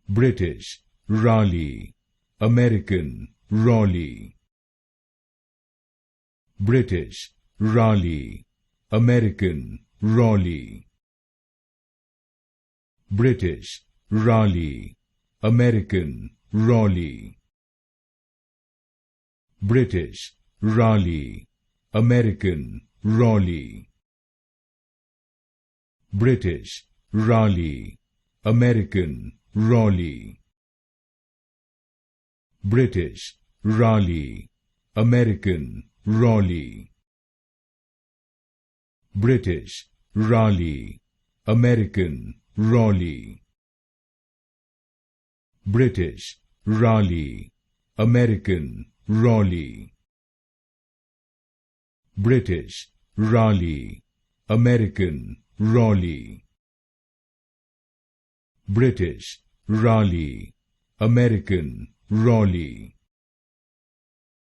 British, Raleigh, American, Raleigh. British, Raleigh, American, Raleigh. British, Raleigh, American, Raleigh. British, Raleigh, American, Raleigh. British, Raleigh, American, Raleigh. British, Raleigh, American, Raleigh. British, Raleigh, American, Raleigh. British, Raleigh, American, Raleigh. British, Raleigh, American, Raleigh. British, Raleigh, American, Raleigh.